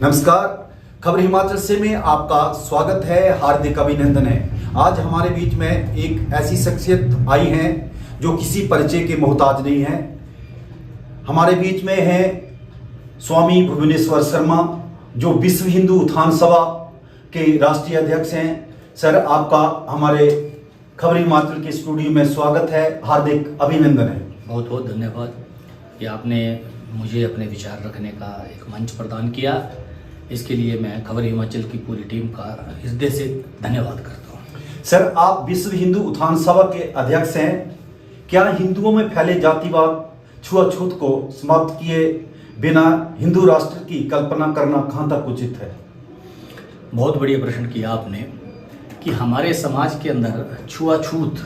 नमस्कार, खबर हिमाचल से में आपका स्वागत है, हार्दिक अभिनंदन है। आज हमारे बीच में एक ऐसी शख्सियत आई है जो किसी परिचय के मोहताज नहीं है। हमारे बीच में है स्वामी भुवनेश्वर शर्मा, जो विश्व हिंदू उत्थान सभा के राष्ट्रीय अध्यक्ष हैं। सर, आपका हमारे खबर हिमाचल के स्टूडियो में स्वागत है, हार्दिक अभिनंदन है। बहुत बहुत धन्यवाद कि आपने मुझे अपने विचार रखने का एक मंच प्रदान किया। इसके लिए मैं खबर हिमाचल की पूरी टीम का हृदय से धन्यवाद करता हूँ। सर, आप विश्व हिंदू उत्थान सभा के अध्यक्ष हैं। क्या हिंदुओं में फैले जातिवाद, छुआछूत को समाप्त किए बिना हिंदू राष्ट्र की कल्पना करना कहाँ तक उचित है? बहुत बढ़िया प्रश्न किया आपने कि हमारे समाज के अंदर छुआछूत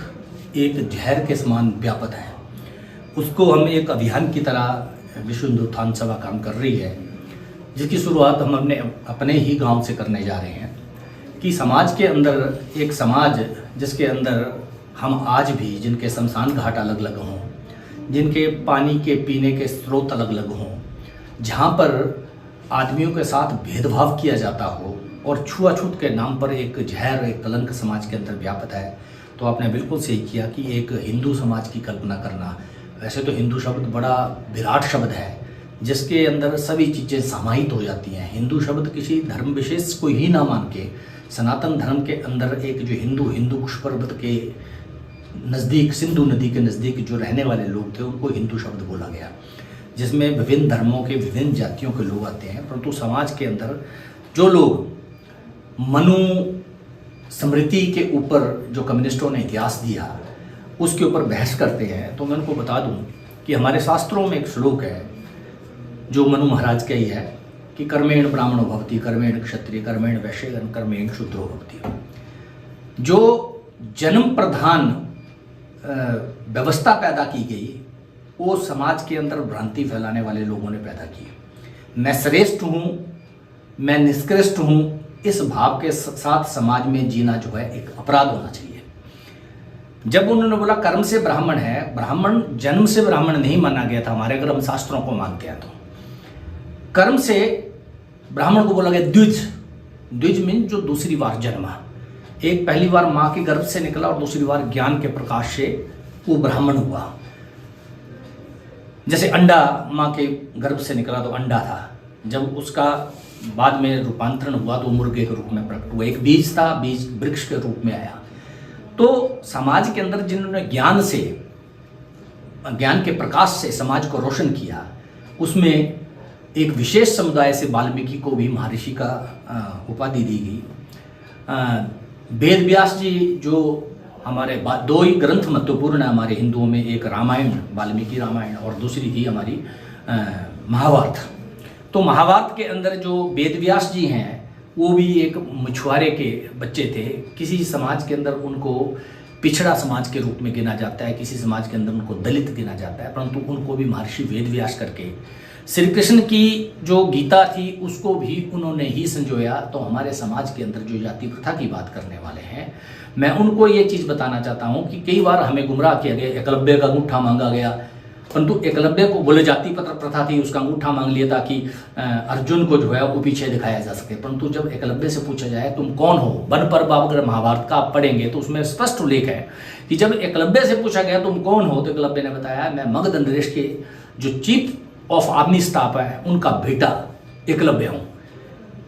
एक जहर के समान व्याप्त है। उसको हम एक अभियान की तरह विश्व हिंदू उत्थान सभा काम कर रही है, जिसकी शुरुआत हम अपने ही गांव से करने जा रहे हैं। कि समाज के अंदर एक समाज जिसके अंदर हम आज भी, जिनके शमशान घाट अलग अलग हों, जिनके पानी के पीने के स्रोत अलग अलग हों, जहाँ पर आदमियों के साथ भेदभाव किया जाता हो और छुआछूत के नाम पर एक जहर, एक कलंक समाज के अंदर व्याप्त है, तो आपने बिल्कुल सही किया कि एक हिंदू समाज की कल्पना करना। वैसे तो हिंदू शब्द बड़ा विराट शब्द है, जिसके अंदर सभी चीज़ें समाहित हो जाती हैं। हिंदू शब्द किसी धर्म विशेष को ही ना मान के सनातन धर्म के अंदर एक जो हिंदू कुश पर्वत के नज़दीक, सिंधु नदी के नज़दीक जो रहने वाले लोग थे, उनको हिंदू शब्द बोला गया, जिसमें विभिन्न धर्मों के, विभिन्न जातियों के लोग आते हैं। परंतु समाज के अंदर जो लोग मनु स्मृति के ऊपर जो कम्युनिस्टों ने इतिहास दिया, उसके ऊपर बहस करते हैं, तो मैं उनको बता दूं कि हमारे शास्त्रों में एक श्लोक है जो मनु महाराज का ही है कि कर्मेण ब्राह्मणो भवति, कर्मेण क्षत्रिय, कर्मेण वैश्य, कर्मेण शूद्रो भवति। जो जन्म प्रधान व्यवस्था पैदा की गई, वो समाज के अंदर भ्रांति फैलाने वाले लोगों ने पैदा की। मैं श्रेष्ठ हूँ, मैं निष्कृष्ट हूँ, इस भाव के साथ समाज में जीना जो है एक अपराध होना चाहिए। जब उन्होंने बोला कर्म से ब्राह्मण है, ब्राह्मण जन्म से ब्राह्मण नहीं माना गया था हमारे, अगर हम शास्त्रों को मानते हैं तो। कर्म से ब्राह्मण को बोला गया द्विज। द्विज मीन जो दूसरी बार जन्मा, एक पहली बार माँ के गर्भ से निकला और दूसरी बार ज्ञान के प्रकाश से वो ब्राह्मण हुआ। जैसे अंडा माँ के गर्भ से निकला तो अंडा था, जब उसका बाद में रूपांतरण हुआ तो मुर्गे के रूप में प्रकट हुआ। एक बीज था, बीज वृक्ष के रूप में आया। तो समाज के अंदर जिन्होंने ज्ञान के प्रकाश से समाज को रोशन किया, उसमें एक विशेष समुदाय से वाल्मीकि को भी महर्षि का उपाधि दी गई। वेद व्यास जी, जो हमारे दो ही ग्रंथ महत्वपूर्ण है हमारे हिंदुओं में, एक रामायण, वाल्मीकि रामायण, और दूसरी थी हमारी महाभारत। तो महाभारत के अंदर जो वेद व्यास जी हैं, वो भी एक मछुआरे के बच्चे थे। किसी समाज के अंदर उनको पिछड़ा समाज के रूप में गिना जाता है, किसी समाज के अंदर उनको दलित गिना जाता है, परंतु उनको भी महर्षि वेद व्यास करके श्री कृष्ण की जो गीता थी उसको भी उन्होंने ही संजोया। तो हमारे समाज के अंदर जो जाति प्रथा की बात करने वाले हैं, मैं उनको ये चीज़ बताना चाहता हूँ कि कई बार हमें गुमराह किया गया। एकलव्य का अंगूठा मांगा गया, परंतु एकलव्य को बोले जाति प्रथा थी, उसका अंगूठा मांग लिया ताकि अर्जुन को जो है वो पीछे दिखाया जा सके। परंतु जब एकलव्य से पूछा जाए तुम कौन हो, वन पर्व अगर महाभारत का आप पढ़ेंगे तो उसमें स्पष्ट उल्लेख है कि जब एकलव्य से पूछा गया तुम कौन हो, तो एकलव्य ने बताया मैं मगध नरेश के जो चीफ ऑफ आर्मी स्टाफ है उनका बेटा एकलव्य हूँ।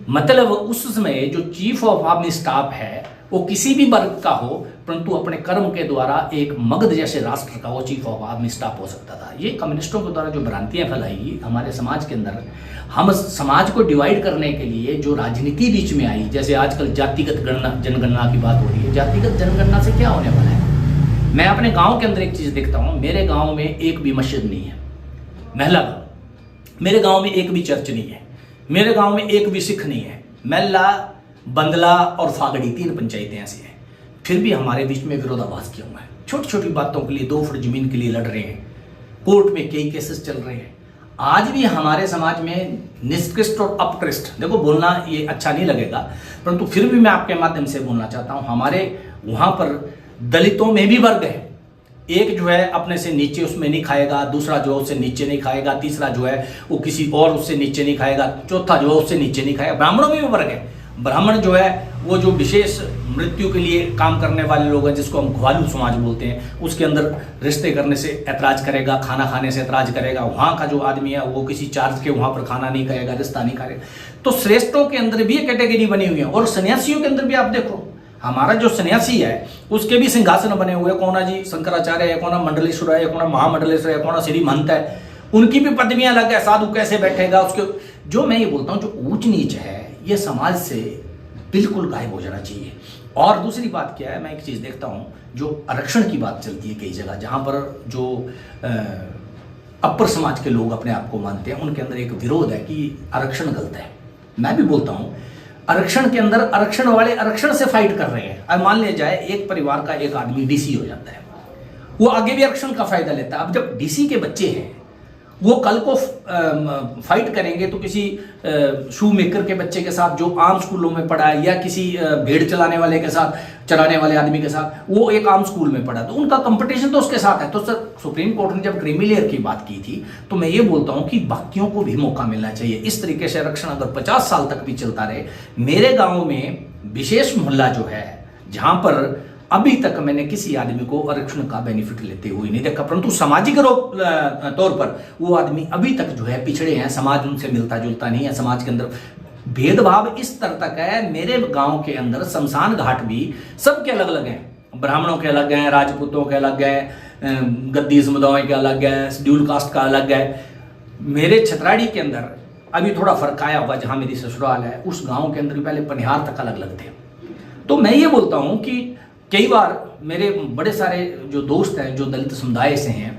मतलब उस समय जो चीफ ऑफ आर्मी स्टाफ है वो किसी भी वर्ग का हो, परंतु अपने कर्म के द्वारा एक मगध जैसे राष्ट्र का वो चीफ ऑफ आर्मी स्टाफ हो सकता था। ये कम्युनिस्टों के द्वारा जो भ्रांतियां फैलाई हमारे समाज के अंदर, हम समाज को डिवाइड करने के लिए जो राजनीति बीच में आई, जैसे आजकल जातिगत जनगणना की बात हो रही है। जातिगत जनगणना से क्या होने वाला है? मैं अपने गाँव के अंदर एक चीज़ देखता हूँ, मेरे गाँव में एक भी मस्जिद नहीं है, महिला गाँव। मेरे गांव में एक भी चर्च नहीं है, मेरे गांव में एक भी सिख नहीं है। मैला, बंदला और फागड़ी 3 पंचायतें ऐसी हैं, फिर भी हमारे बीच में विरोधाभास किया हुआ है। छोटी छोटी बातों के लिए 2 फुट जमीन के लिए लड़ रहे हैं, कोर्ट में कई केसेस चल रहे हैं। आज भी हमारे समाज में निष्कृष्ट और अपकृष्ट, देखो बोलना ये अच्छा नहीं लगेगा, परंतु फिर भी मैं आपके माध्यम से बोलना चाहता हूँ, हमारे वहाँ पर दलितों में भी वर्ग है, एक जो है अपने से नीचे उसमें नहीं खाएगा, दूसरा जो है उससे नीचे नहीं खाएगा, तीसरा जो है वो किसी और उससे नीचे नहीं खाएगा, चौथा जो है उससे नीचे नहीं खाएगा। ब्राह्मणों में भी वर्ग है। ब्राह्मण जो है वो जो विशेष मृत्यु के लिए काम करने वाले लोग हैं, जिसको हम घुवालू समाज बोलते हैं, उसके अंदर रिश्ते करने से ऐतराज करेगा, खाना खाने से ऐतराज करेगा। वहाँ का जो आदमी है वो किसी चार्ज के वहाँ पर खाना नहीं खाएगा, रिश्ता नहीं खाएगा। तो श्रेष्ठों के अंदर भी ये कैटेगरी बनी हुई है। और सन्यासियों के अंदर भी आप देखो, हमारा जो सन्यासी है उसके भी सिंहासन बने हुए। कौन जी शंकराचार्य है, कौन मंडलेश्वर है, कौन महामंडलेश्वर है, कौन श्री महंत है, उनकी भी पदवियां अलग है। साधु कैसे बैठेगा उसके, जो मैं ये बोलता हूँ जो ऊंच नीच है ये समाज से बिल्कुल गायब हो जाना चाहिए। और दूसरी बात क्या है, मैं एक चीज देखता हूँ, जो आरक्षण की बात चलती है कई जगह, जहां पर जो अपर समाज के लोग अपने आप को मानते हैं, उनके अंदर एक विरोध है कि आरक्षण गलत है। मैं भी बोलता हूँ आरक्षण के अंदर आरक्षण वाले आरक्षण से फाइट कर रहे हैं। अब मान लिया जाए एक परिवार का एक आदमी डीसी हो जाता है, वो आगे भी आरक्षण का फायदा लेता है। अब जब डीसी के बच्चे हैं वो कल को फाइट करेंगे तो किसी शू मेकर के बच्चे के साथ जो आम स्कूलों में पढ़ा है, या किसी भेड़ चलाने वाले के साथ, चराने वाले आदमी के साथ, वो एक आम स्कूल में पढ़ा, तो उनका कंपटीशन तो उसके साथ है। तो सर सुप्रीम कोर्ट ने जब क्रीमी लेयर की बात की थी, तो मैं ये बोलता हूं कि बाकियों को भी मौका मिलना चाहिए। इस तरीके से आरक्षण अगर 50 साल तक भी चलता रहे, मेरे गाँव में विशेष मोहल्ला जो है जहां पर अभी तक मैंने किसी आदमी को आरक्षण का बेनिफिट लेते हुए नहीं देखा, परंतु सामाजिक तौर पर वो आदमी अभी तक जो है पिछड़े हैं, समाज उनसे मिलता जुलता नहीं है। समाज के अंदर भेदभाव इस स्तर तक है, मेरे गांव के अंदर शमशान घाट भी सबके अलग अलग हैं। ब्राह्मणों के अलग हैं, राजपूतों के अलग हैं, गद्दी समुदाय के अलग है, शेड्यूल कास्ट का अलग है। मेरे छतराड़ी के अंदर अभी थोड़ा फर्क आया होगा, जहां मेरी ससुराल है उस गाँव के अंदर पहले पनिहार तक अलग अलग थे। तो मैं ये बोलता हूँ कि कई बार मेरे बड़े सारे जो दोस्त हैं जो दलित समुदाय से हैं,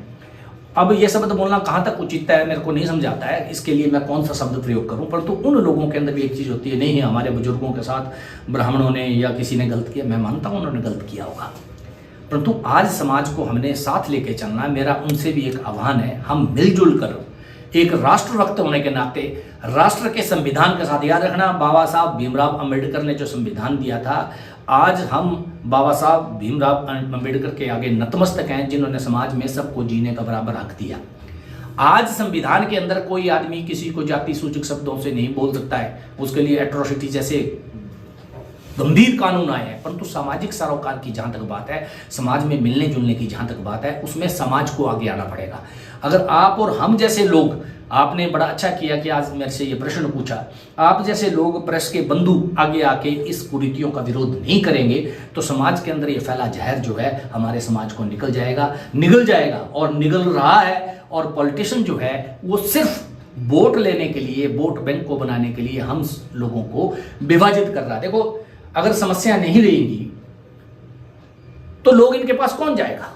अब ये शब्द बोलना कहाँ तक उचित है मेरे को नहीं समझ आता है, इसके लिए मैं कौन सा शब्द प्रयोग करूं, परंतु उन लोगों के अंदर भी एक चीज़ होती है, नहीं है हमारे बुजुर्गों के साथ ब्राह्मणों ने या किसी ने गलत किया। मैं मानता हूं उन्होंने गलत किया होगा, परंतु आज समाज को हमने साथ लेके चलना है। मेरा उनसे भी एक आह्वान है, हम मिलजुल कर एक राष्ट्रभक्त होने के नाते राष्ट्र के संविधान के साथ, याद रखना बाबा साहब भीमराव अंबेडकर ने जो संविधान दिया था, आज हम बाबा साहब भीमराव अंबेडकर के आगे नतमस्तक हैं, जिन्होंने समाज में सबको जीने का बराबर हक दिया। आज संविधान के अंदर कोई आदमी किसी को जाति सूचक शब्दों से नहीं बोल सकता है, उसके लिए एट्रोसिटी जैसे गंभीर कानून आए हैं, परंतु सामाजिक सरोकार की जहां तक बात है, समाज में मिलने जुलने की जहां तक बात है, उसमें समाज को आगे आना पड़ेगा। अगर आप और हम जैसे लोग, आपने बड़ा अच्छा किया कि आज मेरे से ये प्रश्न पूछा, आप जैसे लोग प्रेस के बंधु आगे आके इस कुरीतियों का विरोध नहीं करेंगे तो समाज के अंदर ये फैला जहर जो है हमारे समाज को निगल जाएगा और निगल रहा है। और पॉलिटिशियन जो है वो सिर्फ वोट लेने के लिए, वोट बैंक को बनाने के लिए हम लोगों को विभाजित कर रहा है। देखो, अगर समस्या नहीं रहेगी तो लोग इनके पास कौन जाएगा।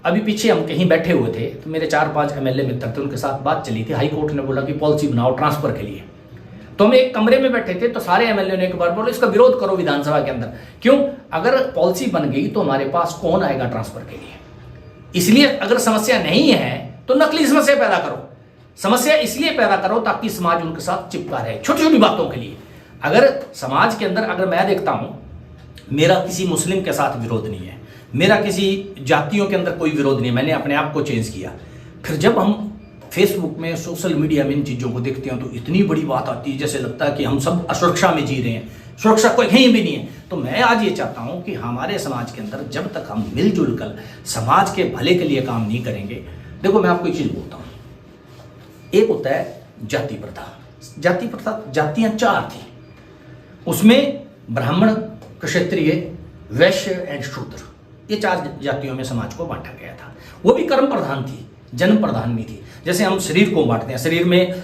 अभी पीछे हम कहीं बैठे हुए थे तो मेरे 4-5 एमएलए मित्र थे, उनके साथ बात चली थी। हाई कोर्ट ने बोला कि पॉलिसी बनाओ ट्रांसफर के लिए, तो हम एक कमरे में बैठे थे, तो सारे एमएलए ने एक बार बोला इसका विरोध करो विधानसभा के अंदर। क्यों? अगर पॉलिसी बन गई तो हमारे पास कौन आएगा ट्रांसफर के लिए। इसलिए अगर समस्या नहीं है तो नकली समस्या पैदा करो। समस्या इसलिए पैदा करो ताकि समाज उनके साथ चिपका रहे, छोटी छोटी बातों के लिए। अगर समाज के अंदर, अगर मैं देखता हूं, मेरा किसी मुस्लिम के साथ विरोध नहीं है, मेरा किसी जातियों के अंदर कोई विरोध नहीं है, मैंने अपने आप को चेंज किया। फिर जब हम फेसबुक में, सोशल मीडिया में इन चीज़ों को देखते हैं तो इतनी बड़ी बात आती है, जैसे लगता है कि हम सब असुरक्षा में जी रहे हैं, सुरक्षा कोई कहीं भी नहीं है। तो मैं आज ये चाहता हूं कि हमारे समाज के अंदर जब तक हम मिलजुल कर समाज के भले के लिए काम नहीं करेंगे, देखो मैं आपको एक चीज़ बोलता हूँ, एक होता है जाति प्रथा। जाति प्रथा, जातियाँ 4 थी, उसमें ब्राह्मण, क्षत्रिय, वैश्य एंड शूद्र, ये 4 जातियों में समाज को बांटा गया था। वो भी कर्म प्रधान थी, जन्म प्रधान नहीं थी। जैसे हम शरीर को बांटते हैं, शरीर में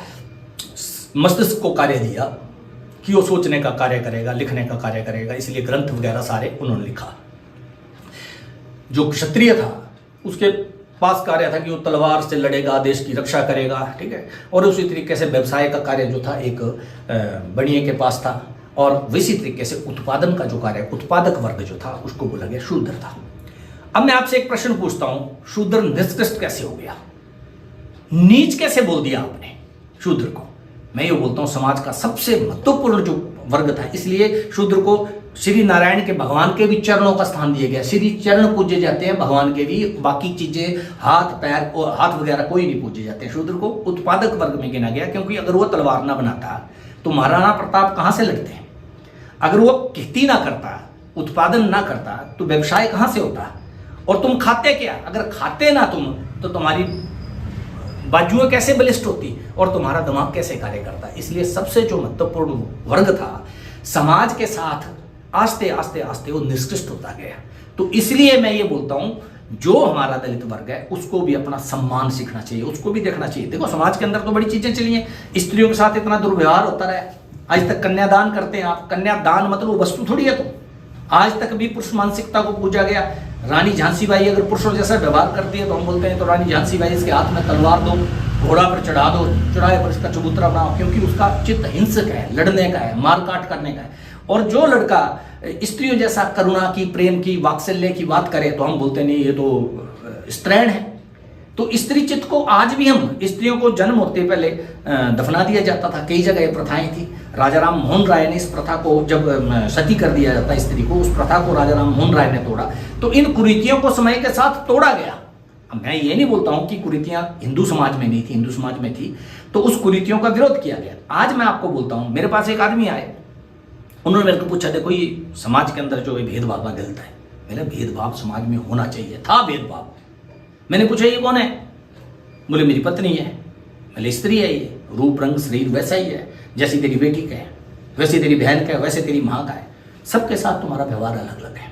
मस्तिष्क को कार्य दिया कि वो सोचने का कार्य करेगा, लिखने का कार्य करेगा, इसलिए ग्रंथ वगैरह सारे उन्होंने लिखा। जो क्षत्रिय था उसके पास कार्य था कि वो तलवार से लड़ेगा, देश की रक्षा करेगा, ठीक है। और उसी तरीके से व्यवसाय का कार्य जो था एक बनिए के पास था, और इसी तरीके से उत्पादन का जो कार्य, उत्पादक वर्ग जो था, उसको बोला गया शूद्र था। अब मैं आपसे एक प्रश्न पूछता हूं, शूद्र निष्कृष्ट कैसे हो गया, नीच कैसे बोल दिया आपने शूद्र को? मैं ये बोलता हूं समाज का सबसे महत्वपूर्ण जो वर्ग था, इसलिए शूद्र को श्री नारायण के भगवान के भी चरणों का स्थान दिया गया। श्री चरण पूजे जाते हैं भगवान के भी, बाकी चीजें हाथ पैर और हाथ वगैरह कोई नहीं पूजे जाते हैं। शूद्र को उत्पादक वर्ग में गिना गया, क्योंकि अगर वो तलवार ना बनाता तो महाराणा प्रताप कहाँ से लड़ते हैं? अगर वो खेती ना करता, उत्पादन ना करता, तो व्यवसाय कहाँ से होता? और तुम खाते क्या? अगर खाते ना तुम, तो तुम्हारी बाजुएं कैसे बलिष्ठ होती और तुम्हारा दिमाग कैसे कार्य करता? इसलिए सबसे जो महत्वपूर्ण वर्ग था समाज के साथ आस्ते आस्ते आस्ते वो निष्कृष्ट होता गया। तो इसलिए मैं ये बोलता हूं, जो हमारा दलित वर्ग है उसको भी अपना सम्मान सीखना चाहिए, उसको भी देखना चाहिए। देखो समाज के अंदर तो बड़ी चीजें चली हैं, स्त्रियों के साथ इतना दुर्व्यवहार होता रहा है। आज तक कन्यादान करते हैं आप, कन्यादान मतलब वस्तु थोड़ी है। तो आज तक भी पुरुष मानसिकता को पूजा गया। रानी झांसी बाई अगर पुरुषों जैसा व्यवहार करती है तो हम बोलते हैं तो रानी झांसी बाई इसके हाथ में तलवार दो, घोड़ा पर चढ़ा दो, चढ़ाए पर इसका चबूतरा बनाओ, क्योंकि उसका चित्त हिंसक है, लड़ने का है, मारकाट करने का है। और जो लड़का स्त्रियों जैसा करुणा की, प्रेम की, वात्सल्य की बात करे तो हम बोलते नहीं ये तो स्त्रैण है। तो स्त्री चित्त को आज भी हम, स्त्रियों को जन्म होते पहले दफना दिया जाता था, कई जगह ये प्रथाएं थी। राजा राम मोहन राय ने इस प्रथा को, जब सती कर दिया जाता स्त्री को, उस प्रथा को राजा राम मोहन राय ने तोड़ा। तो इन कुरीतियों को समय के साथ तोड़ा गया। अब मैं ये नहीं बोलता हूं कि कुरीतियां हिंदू समाज में नहीं थी, हिंदू समाज में थी, तो उस कुरीतियों का विरोध किया गया। आज मैं आपको बोलता हूं, मेरे पास एक आदमी आए, उन्होंने मेरे को पूछा देखो ये समाज के अंदर जो भेदभाव गलत है। मेरा भेदभाव समाज में होना चाहिए, था भेदभाव। मैंने पूछा ये कौन है? बोले मेरी पत्नी है। बोले स्त्री है, ये रूप रंग शरीर वैसा ही है, जैसी तेरी बेटी का है, वैसे तेरी बहन का है, वैसे तेरी माँ का है। सबके साथ तुम्हारा व्यवहार अलग अलग है।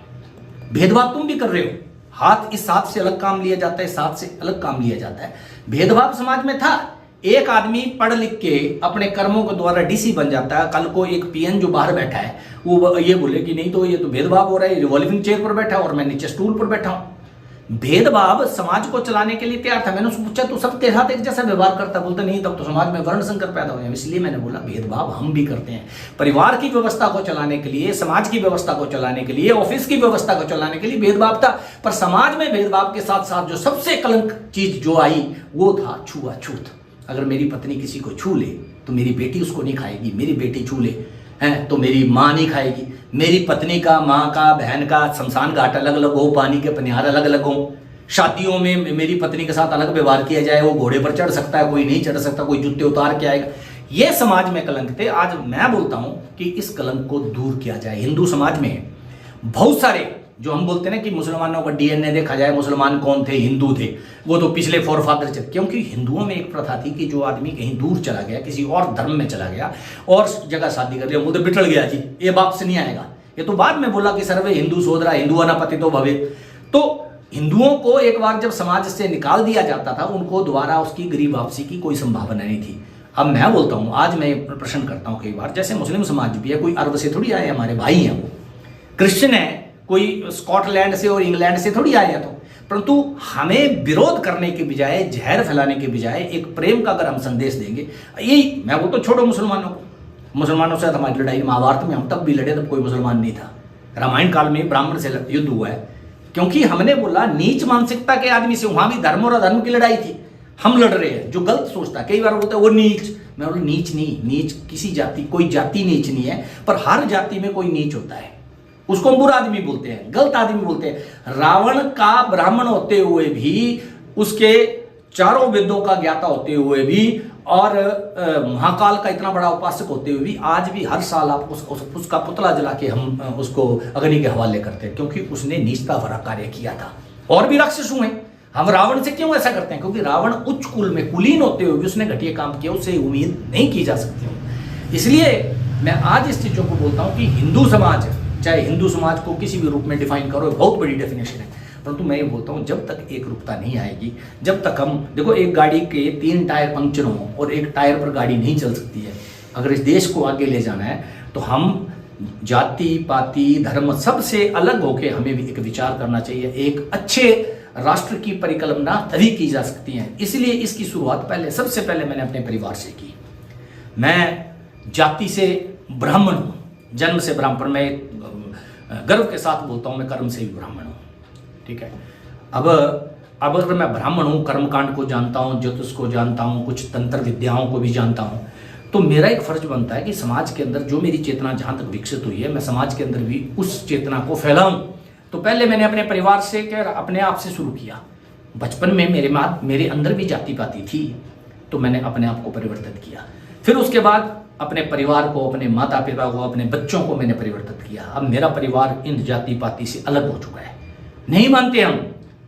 भेदभाव तुम भी कर रहे हो। हाथ, इस हाथ से अलग काम लिया जाता है, इस हाथ से अलग काम लिया जाता है। भेदभाव समाज में था। एक आदमी पढ़ लिख के अपने कर्मों के द्वारा डीसी बन जाता है, कल को एक पीएन जो बाहर बैठा है वो ये बोले कि नहीं तो ये तो भेदभाव हो रहा है, रिवॉल्विंग चेयर पर बैठा और मैं नीचे स्टूल पर बैठा हूं। भेदभाव समाज को चलाने के लिए तैयार था। मैंने उसको पूछा तो सबके साथ एक जैसा व्यवहार करता? बोलते नहीं, तब तो समाज में वर्ण संकर पैदा हो जाए। इसलिए मैंने बोला भेदभाव हम भी करते हैं। परिवार की व्यवस्था को चलाने के लिए, समाज की व्यवस्था को चलाने के लिए, ऑफिस की व्यवस्था को चलाने के लिए भेदभाव था। पर समाज में भेदभाव के साथ साथ जो सबसे कलंक चीज जो आई वो था छुआछूत। अगर मेरी पत्नी किसी को छू ले तो मेरी बेटी उसको नहीं खाएगी, मेरी बेटी छू ले हैं तो मेरी माँ नहीं खाएगी। मेरी पत्नी का, माँ का, बहन का शमशान घाट अलग अलग हो, पानी के पनिहार अलग अलग हो। शादियों में मेरी पत्नी के साथ अलग व्यवहार किया जाए, वो घोड़े पर चढ़ सकता है, कोई नहीं चढ़ सकता, कोई जूते उतार के आएगा। ये समाज में कलंक थे। आज मैं बोलता हूं कि इस कलंक को दूर किया जाए। हिंदू समाज में बहुत सारे जो हम बोलते हैं ना कि मुसलमानों का डीएनए देखा जाए, मुसलमान कौन थे, हिंदू थे, वो तो पिछले फोरफादर थे। क्योंकि हिंदुओं में एक प्रथा थी कि जो आदमी कहीं दूर चला गया, किसी और धर्म में चला गया और जगह शादी कर लिया, वो तो बिटल गया जी, ये वापस नहीं आएगा। ये तो बाद में बोला कि सर्वे हिंदू सोदरा हिंदू अनापतितो भवेत्। तो हिंदुओं को एक बार जब समाज से निकाल दिया जाता था, उनको दोबारा उसकी गरीब वापसी की कोई संभावना नहीं थी। अब मैं बोलता हूं, आज मैं प्रश्न करता हूं कई बार, जैसे मुस्लिम समाज भी है, कोई अरब से थोड़ी आए, हमारे भाई हैं। वो क्रिश्चियन है, कोई स्कॉटलैंड से और इंग्लैंड से थोड़ी आए हैं। तो परंतु हमें विरोध करने के बजाय, जहर फैलाने के बजाय एक प्रेम का अगर हम संदेश देंगे, यही मैं बोलता हूं, छोड़ो मुसलमानों को। मुसलमानों से हमारी लड़ाई महाभारत में हम तब भी लड़े, तब कोई मुसलमान नहीं था। रामायण काल में ब्राह्मण से युद्ध हुआ है, क्योंकि हमने बोला नीच मानसिकता के आदमी से, वहां भी धर्म और अधर्म की लड़ाई थी। हम लड़ रहे हैं जो गलत सोचता, कई बार बोलते हैं वो नीच। मैं बोला नीच नहीं, नीच किसी जाति, कोई जाति नीच नहीं है, पर हर जाति में कोई नीच होता है, उसको हम बुरा आदमी बोलते हैं, गलत आदमी बोलते हैं। रावण का ब्राह्मण होते हुए भी, उसके चारों वेदों का ज्ञाता होते हुए भी, और महाकाल का इतना बड़ा उपासक होते हुए भी, आज भी हर साल आप उसका पुतला जला के हम उसको अग्नि के हवाले करते हैं, क्योंकि उसने नीचता भरा कार्य किया था। और भी राक्षस हुए, हम रावण से क्यों ऐसा करते हैं? क्योंकि रावण उच्च कुल में कुलीन होते हुए भी उसने घटिया काम किया, उससे उम्मीद नहीं की जा सकती। इसलिए मैं आज इस चीजों को बोलता हूं कि हिंदू समाज, चाहे हिंदू समाज को किसी भी रूप में डिफाइन करो, बहुत बड़ी डेफिनेशन है, परंतु मैं ये बोलता हूँ जब तक एक रूपता नहीं आएगी, जब तक हम देखो, एक गाड़ी के 3 टायर पंक्चर हों और एक टायर पर गाड़ी नहीं चल सकती है। अगर इस देश को आगे ले जाना है तो हम जाति पाति धर्म सबसे अलग होके हमें भी एक विचार करना चाहिए। एक अच्छे राष्ट्र की परिकल्पना तभी की जा सकती है। इसलिए इसकी शुरुआत पहले, सबसे पहले मैंने अपने परिवार से की। मैं जाति से ब्राह्मण हूँ, जन्म से ब्राह्मण, पर मैं गर्व के साथ बोलता हूँ मैं कर्म से भी ब्राह्मण हूँ। ठीक है, अब अगर मैं ब्राह्मण हूँ, कर्मकांड को जानता हूँ, ज्योतिष को जानता हूँ, कुछ तंत्र विद्याओं को भी जानता हूँ, तो मेरा एक फर्ज बनता है कि समाज के अंदर जो मेरी चेतना जहाँ तक विकसित हुई है, मैं समाज के अंदर भी उस चेतना को फैलाऊं। तो पहले मैंने अपने परिवार से क्या अपने आप से शुरू किया। बचपन में मेरे अंदर भी जाति पाति थी, तो मैंने अपने आप को परिवर्तित किया। फिर उसके बाद अपने परिवार को, अपने माता पिता को, अपने बच्चों को मैंने परिवर्तित किया। अब मेरा परिवार इन जाति पाति से अलग हो चुका है। नहीं मानते हम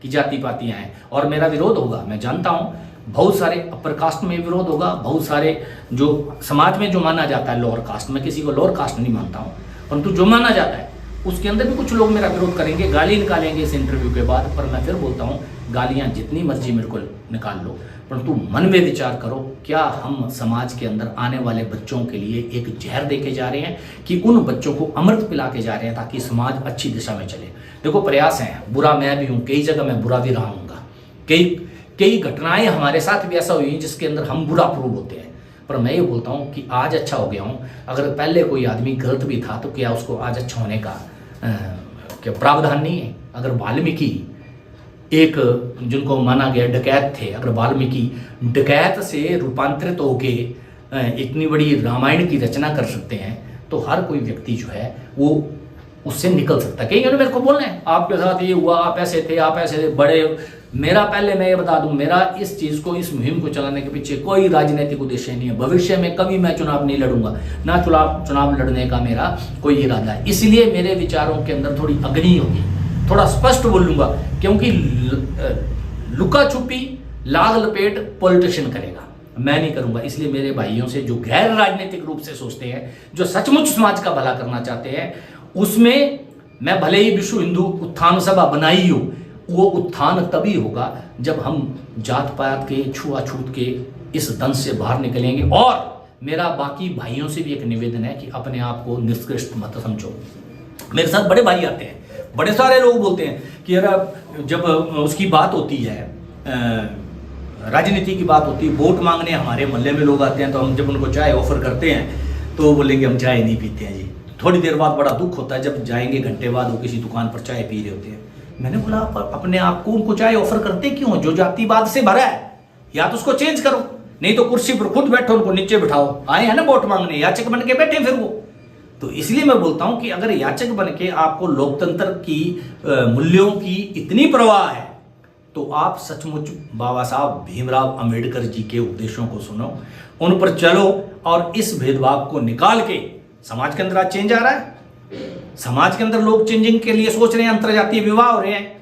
कि जाति पातियाँ हैं, और मेरा विरोध होगा। मैं जानता हूँ बहुत सारे अपर कास्ट में विरोध होगा, बहुत सारे जो समाज में जो माना जाता है लोअर कास्ट, में किसी को लोअर कास्ट नहीं मानता हूँ, परंतु जो माना जाता है उसके अंदर भी कुछ लोग मेरा विरोध करेंगे, गाली निकालेंगे इस इंटरव्यू के बाद। पर मैं फिर बोलता हूँ, गालियाँ जितनी मर्जी मेरे को निकाल लो, परंतु मन में विचार करो, क्या हम समाज के अंदर आने वाले बच्चों के लिए एक जहर दे के जा रहे हैं कि उन बच्चों को अमृत पिला के जा रहे हैं ताकि समाज अच्छी दिशा में चले। देखो, प्रयास हैं, बुरा मैं भी हूँ, कई जगह मैं बुरा भी रहा हूँगा, कई घटनाएं हमारे साथ भी ऐसा हुई जिसके अंदर हम बुरा प्रूव होते हैं। पर मैं ये बोलता हूँ कि आज अच्छा हो गया हूँ। अगर पहले कोई आदमी गलत भी था तो क्या उसको आज अच्छा होने का क्या प्रावधान नहीं है? अगर वाल्मीकि एक जिनको माना गया डकैत थे, अगर वाल्मीकि डकैत से रूपांतरित होके इतनी बड़ी रामायण की रचना कर सकते हैं, तो हर कोई व्यक्ति जो है वो उससे निकल सकता है। कई मेरे को बोलना है आपके साथ ये हुआ, आप ऐसे थे, आप ऐसे थे, बड़े। मेरा पहले मैं ये बता दूं, मेरा इस चीज़ को, इस मुहिम को चलाने के पीछे कोई राजनीतिक उद्देश्य नहीं है। भविष्य में कभी मैं चुनाव नहीं लड़ूंगा, ना चुनाव लड़ने का मेरा कोई इरादा है। इसलिए मेरे विचारों के अंदर थोड़ी अग्नि होगी, थोड़ा स्पष्ट बोलूंगा, क्योंकि लुका छुपी लाग लपेट पॉलिटिशियन करेगा, मैं नहीं करूंगा। इसलिए मेरे भाइयों से जो गैर राजनीतिक रूप से सोचते हैं, जो सचमुच समाज का भला करना चाहते हैं, उसमें मैं भले ही विश्व हिंदू उत्थान सभा बनाई हूं, वो उत्थान तभी होगा जब हम जात पात के, छुआछूत के इस दंश से बाहर निकलेंगे। और मेरा बाकी भाइयों से भी एक निवेदन है कि अपने आप को निष्कृष्ट मत समझो। मेरे साथ बड़े भाई आते हैं, बड़े सारे लोग बोलते हैं कि यार जब उसकी बात होती है, राजनीति की बात होती है, वोट मांगने हमारे मोहल्ले में लोग आते हैं, तो हम जब उनको चाय ऑफर करते हैं तो बोलेंगे हम चाय नहीं पीते हैं जी। थोड़ी देर बाद बड़ा दुख होता है जब जाएंगे, घंटे बाद वो किसी दुकान पर चाय पी रहे होते हैं। मैंने बोला अपने आप को उनको चाय ऑफर करते क्यों? जो जातिवाद से भरा है, या तो उसको चेंज करो, नहीं तो कुर्सी पर खुद बैठो, उनको नीचे बिठाओ। आए हैं ना वोट मांगने, याचक बन के बैठे फिर वो। तो इसलिए मैं बोलता हूं कि अगर याचक बन के आपको लोकतंत्र की मूल्यों की इतनी परवाह है, तो आप सचमुच बाबा साहब भीमराव अंबेडकर जी के उपदेशों को सुनो, उन पर चलो, और इस भेदभाव को निकाल के समाज के अंदर आज चेंज आ रहा है। समाज के अंदर लोग चेंजिंग के लिए सोच रहे हैं, अंतरजातीय विवाह हो रहे हैं,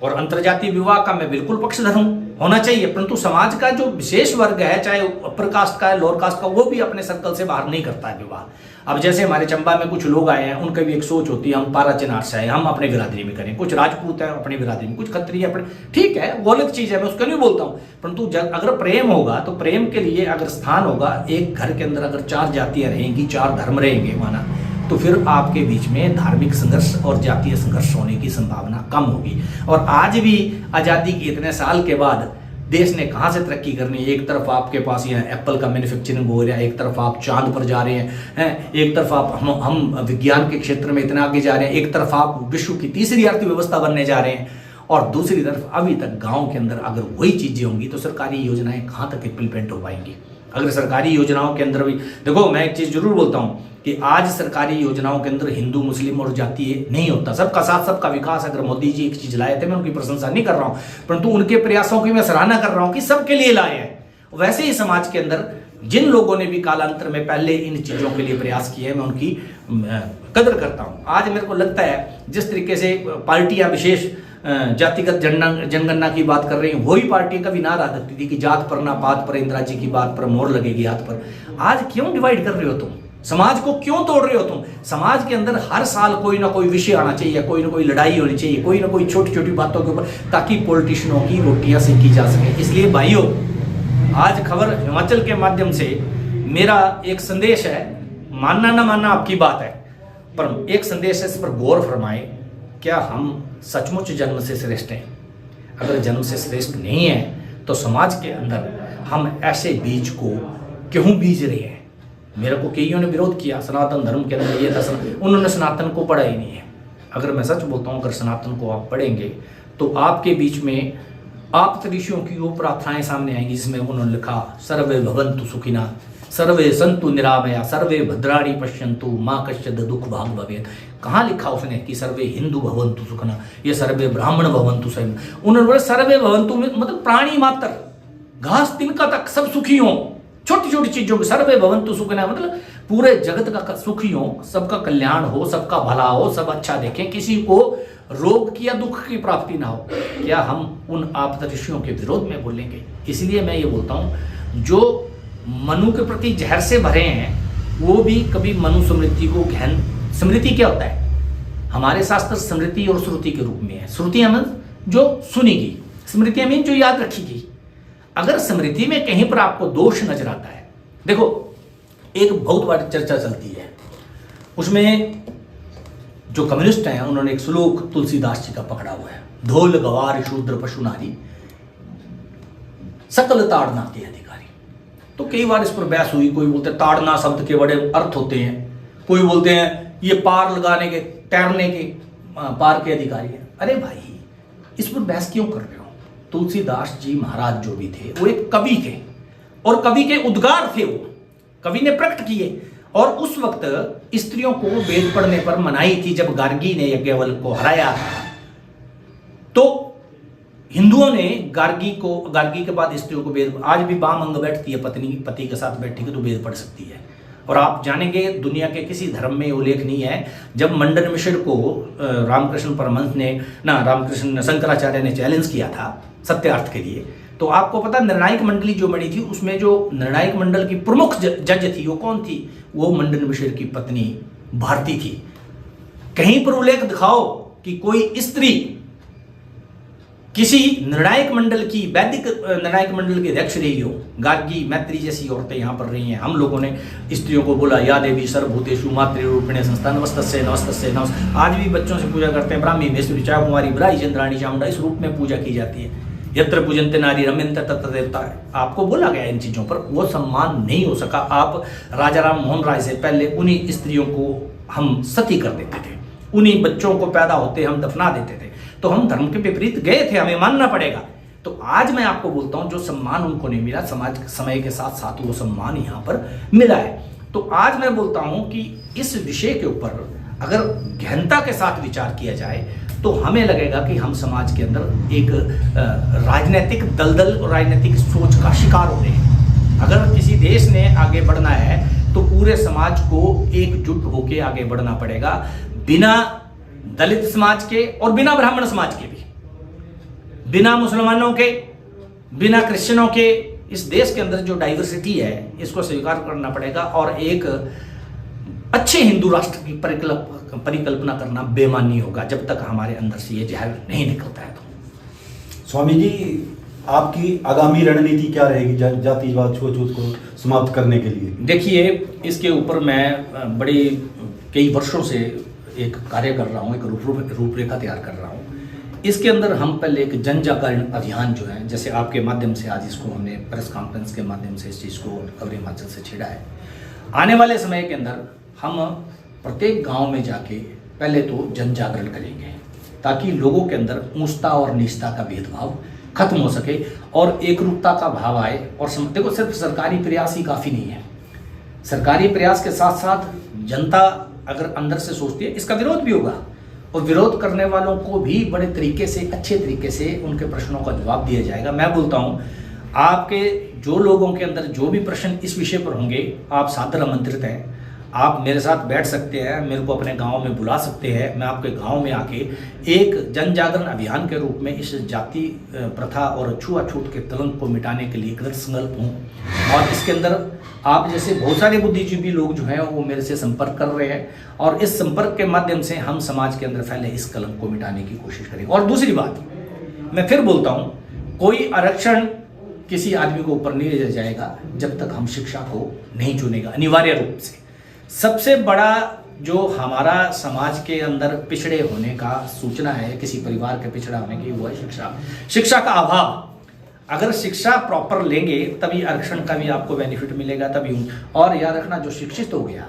और अंतरजातीय विवाह का मैं बिल्कुल पक्षधर हूं, होना चाहिए। परंतु समाज का जो विशेष वर्ग है, चाहे अपर कास्ट का है, लोअर कास्ट का, वो भी अपने सर्कल से बाहर नहीं करता है विवाह। अब जैसे हमारे चंबा में कुछ लोग आए हैं, उनकी भी एक सोच होती है, हम पारा चिनार से आए, हम अपने बिरादरी में करें। कुछ राजपूत है अपनी बिरादरी में, कुछ खत्रिय अपने, ठीक है, वो अलग चीज है, मैं उसका नहीं बोलता हूँ। परंतु अगर प्रेम होगा तो प्रेम के लिए अगर स्थान होगा, एक घर के अंदर अगर 4 जातियां रहेंगी, 4 धर्म रहेंगे माना, तो फिर आपके बीच में धार्मिक संघर्ष और जातीय संघर्ष होने की संभावना कम होगी। और आज भी आज़ादी के इतने साल के बाद देश ने कहाँ से तरक्की करनी है? एक तरफ आपके पास यहाँ एप्पल का मैन्युफैक्चरिंग हो रहा है, एक तरफ आप चांद पर जा रहे हैं, एक तरफ आप हम विज्ञान के क्षेत्र में इतना आगे जा रहे हैं, एक तरफ आप विश्व की तीसरी अर्थव्यवस्था बनने जा रहे हैं, और दूसरी तरफ अभी तक गाँव के अंदर अगर वही चीज़ें होंगी तो सरकारी योजनाएं कहाँ तक इम्प्लीमेंट हो पाएंगी? अगर सरकारी योजनाओं के अंदर भी देखो, मैं एक चीज़ जरूर बोलता हूँ कि आज सरकारी योजनाओं के अंदर हिंदू मुस्लिम और जातीय नहीं होता, सबका साथ सबका विकास। अगर मोदी जी एक चीज लाए थे, मैं उनकी प्रशंसा नहीं कर रहा हूं, परंतु उनके प्रयासों की मैं सराहना कर रहा हूं कि सबके लिए लाए हैं। वैसे ही समाज के अंदर जिन लोगों ने भी कालांतर में पहले इन चीजों के लिए प्रयास किए हैं, मैं उनकी कदर करता हूं। आज मेरे को लगता है जिस तरीके से पार्टियां विशेष जातिगत जनगणना की बात कर रही हैं, वही पार्टी कभी नारा करती थी कि जात पर ना पात पर, इंदिरा जी की बात पर मोहर लगेगी हाथ पर। आज क्यों डिवाइड कर रहे हो तुम? समाज को क्यों तोड़ रहे हो तुम? समाज के अंदर हर साल कोई ना कोई विषय आना चाहिए, कोई ना कोई लड़ाई होनी चाहिए, कोई ना कोई छोटी छोटी बातों के ऊपर, ताकि पॉलिटिशियनों की रोटियां सेकी जा सके। इसलिए भाइयों, आज खबर हिमाचल के माध्यम से मेरा एक संदेश है, मानना ना मानना आपकी बात है, पर एक संदेश है, इस पर गौर फरमाए, क्या हम सचमुच जन्म से श्रेष्ठ हैं? अगर जन्म से श्रेष्ठ नहीं है तो समाज के अंदर हम ऐसे बीज को क्यों बीज रहे हैं? मेरे को कईयों ने विरोध किया, सनातन धर्म के अंदर ये था, उन्होंने सनातन को पढ़ा ही नहीं है। अगर मैं सच बोलता हूँ, अगर सनातन को आप पढ़ेंगे तो आपके बीच में आप ऋषियों की वो प्रार्थनाएं सामने आएंगी जिसमें उन्होंने लिखा सर्वे भवन्तु सुखिनः, सर्वे संतु निरामया सर्वे भद्राणि पश्यन्तु माँ कश्चित् दुख भाग भवेत्। कहाँ लिखा उसने कि सर्वे हिंदू भवन्तु सुखिनः, ये सर्वे ब्राह्मण भवन्तु सही। उन्होंने बोला सर्वे भवन्तु मतलब प्राणी मात्र, घास तिनका तक सब सुखी हों, छोटी छोटी चीजों की सर्वे भवन्तु सुखिनः मतलब पूरे जगत का सुखी हो, सबका कल्याण हो, सबका भला हो, सब अच्छा देखें, किसी को रोग की या दुख की प्राप्ति ना हो। क्या हम उन आप ऋषियों के विरोध में बोलेंगे? इसलिए मैं ये बोलता हूँ जो मनु के प्रति जहर से भरे हैं वो भी कभी मनु स्मृति को गहन। स्मृति क्या होता है? हमारे शास्त्र स्मृति और श्रुति के रूप में है। श्रुति हमें जो सुनी गई, स्मृति हमें जो याद रखी गई। अगर स्मृति में कहीं पर आपको दोष नजर आता है, देखो एक बहुत बड़ी चर्चा चलती है, उसमें जो कम्युनिस्ट हैं उन्होंने एक श्लोक तुलसीदास जी का पकड़ा हुआ है, धोल गवार शूद्र पशु नारी सकल ताड़ना के अधिकारी। तो कई बार इस पर बहस हुई, कोई बोलते हैं ताड़ना शब्द के बड़े अर्थ होते हैं, कोई बोलते हैं ये पार लगाने के, तैरने के पार के अधिकारी हैं। अरे भाई इस पर बहस क्यों कर रहे हो? तुलसीदास जी महाराज जो भी थे वो एक कवि थे और कवि के उद्गार थे, वो कवि ने प्रकट किए। और उस वक्त स्त्रियों को वेद पढ़ने पर मनाही थी। जब गार्गी ने यज्ञवल्क्य को हराया तो हिंदुओं ने गार्गी के बाद स्त्रियों को वेद, आज भी बाम अंग बैठती है, पत्नी पति के साथ बैठी तो वेद पढ़ सकती है। और आप जानेंगे दुनिया के किसी धर्म में उल्लेख नहीं है। जब मंडन मिश्र को रामकृष्ण परमहंस ने रामकृष्ण शंकराचार्य ने चैलेंज किया था सत्यार्थ के लिए, तो आपको पता निर्णायक मंडली जो बनी थी उसमें जो निर्णायक मंडल की प्रमुख जज थी वो कौन थी? वो मंडन मिश्र की पत्नी भारती थी। कहीं पर उल्लेख दिखाओ कि कोई स्त्री किसी निर्णायक मंडल की, वैदिक निर्णायक मंडल की अध्यक्ष रही हो। गार्गी मैत्री जैसी औरतें यहाँ पर रही हैं। हम लोगों ने स्त्रियों को बोला या देवी सर्वभूतेषु मातृरूपिणे संस्था नमस्तस्यै नमस्तस्यै नमस्ते। आज भी बच्चों से पूजा करते हैं, ब्राह्मी महेश्वरी चाहे कुमारी ब्राई चंद्राणी चामुंडा, इस रूप में पूजा की जाती है। यत्र पूजन्ते नारी रम्यन्ते तत्र देवता। आपको बोला गया इन चीजों पर, वो सम्मान नहीं हो सका। आप राजा राम मोहन राय से पहले उन्हीं स्त्रियों को हम सती कर देते थे, उन्हीं बच्चों को पैदा होते हम दफना देते थे। तो हम धर्म के विपरीत गए थे, हमें मानना पड़ेगा। तो आज मैं आपको बोलता हूं जो सम्मान उनको नहीं मिला, समाज समय के साथ साथ वो सम्मान यहां पर मिला है। तो आज मैं बोलता हूं कि इस विषय के ऊपर अगर गहनता के साथ विचार किया जाए तो हमें लगेगा कि हम समाज के अंदर एक राजनीतिक दलदल और राजनीतिक सोच का शिकार हो रहे हैं। अगर किसी देश ने आगे बढ़ना है तो पूरे समाज को एकजुट होकर आगे बढ़ना पड़ेगा, बिना दलित समाज के और बिना ब्राह्मण समाज के भी, बिना मुसलमानों के, बिना क्रिश्चियनों के। इस देश के अंदर जो डाइवर्सिटी है इसको स्वीकार करना पड़ेगा और एक अच्छे हिंदू राष्ट्र की परिकल्पना करना बेमानी होगा जब तक हमारे अंदर से ये जहर नहीं निकलता है। तो स्वामी जी आपकी आगामी रणनीति क्या रहेगी जातिवाद छूत को समाप्त करने के लिए? देखिए इसके ऊपर मैं बड़ी कई वर्षों से एक कार्य कर रहा हूँ, एक रूपरेखा तैयार कर रहा हूँ। इसके अंदर हम पहले एक जन जागरण अभियान जो है, जैसे आपके माध्यम से आज इसको हमने प्रेस कॉन्फ्रेंस के माध्यम से इस चीज़ को खबर हिमाचल से छेड़ा है। आने वाले समय के अंदर हम प्रत्येक गांव में जाके पहले तो जन जागरण करेंगे ताकि लोगों के अंदर ऊंचता और नीचता का भेदभाव खत्म हो सके और एकरूपता का भाव आए। और देखो सिर्फ सरकारी प्रयास ही काफ़ी नहीं है, सरकारी प्रयास के साथ साथ जनता अगर अंदर से सोचती है इसका विरोध भी होगा और विरोध करने वालों को भी बड़े तरीके से, अच्छे तरीके से उनके प्रश्नों का जवाब दिया जाएगा। मैं बोलता हूँ आपके जो लोगों के अंदर जो भी प्रश्न इस विषय पर होंगे, आप सादर आमंत्रित हैं, आप मेरे साथ बैठ सकते हैं, मेरे को अपने गांव में बुला सकते हैं। मैं आपके गांव में आके एक जन जागरण अभियान के रूप में इस जाति प्रथा और छुआछूत के कलंक को मिटाने के लिए कृत संकल्प हूँ। और इसके अंदर आप जैसे बहुत सारे बुद्धिजीवी लोग जो हैं वो मेरे से संपर्क कर रहे हैं और इस संपर्क के माध्यम से हम समाज के अंदर फैले इस कलंक को मिटाने की कोशिश करेंगे। और दूसरी बात मैं फिर बोलता हूँ, कोई आरक्षण किसी आदमी को ऊपर नहीं ले जाएगा जब तक हम शिक्षा को नहीं चुनेगा। अनिवार्य रूप से सबसे बड़ा जो हमारा समाज के अंदर पिछड़े होने का सूचना है, किसी परिवार के पिछड़ा होने की, वो है शिक्षा का अभाव। अगर शिक्षा प्रॉपर लेंगे तभी आरक्षण का भी आपको बेनिफिट मिलेगा, तभी। और याद रखना जो शिक्षित हो गया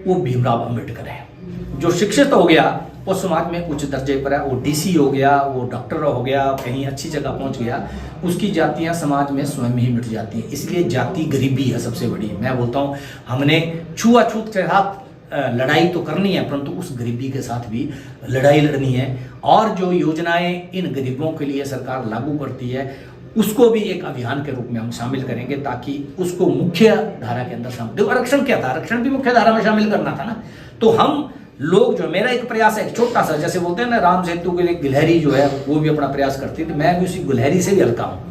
वो भीमराव अंबेडकर है, जो शिक्षित हो गया वो समाज में उच्च दर्जे पर है, वो डीसी हो गया, वो डॉक्टर हो गया, कहीं अच्छी जगह पहुंच गया, उसकी जातियां समाज में स्वयं ही मिट जाती हैं। इसलिए जाति गरीबी है सबसे बड़ी। मैं बोलता हूँ हमने छुआछूत के साथ लड़ाई तो करनी है, परंतु उस गरीबी के साथ भी लड़ाई लड़नी है। और जो योजनाएं इन गरीबों के लिए सरकार लागू करती है उसको भी एक अभियान के रूप में हम शामिल करेंगे, ताकि उसको मुख्य धारा के अंदर शामिल। देखो आरक्षण क्या था, आरक्षण भी मुख्य धारा में शामिल करना था ना। तो हम लोग जो, मेरा एक प्रयास है छोटा सा, जैसे बोलते हैं ना राम सेतु के लिए गिलहरी जो है वो भी अपना प्रयास करती थी, मैं भी उसी गिलहरी से भी हल्का हूँ।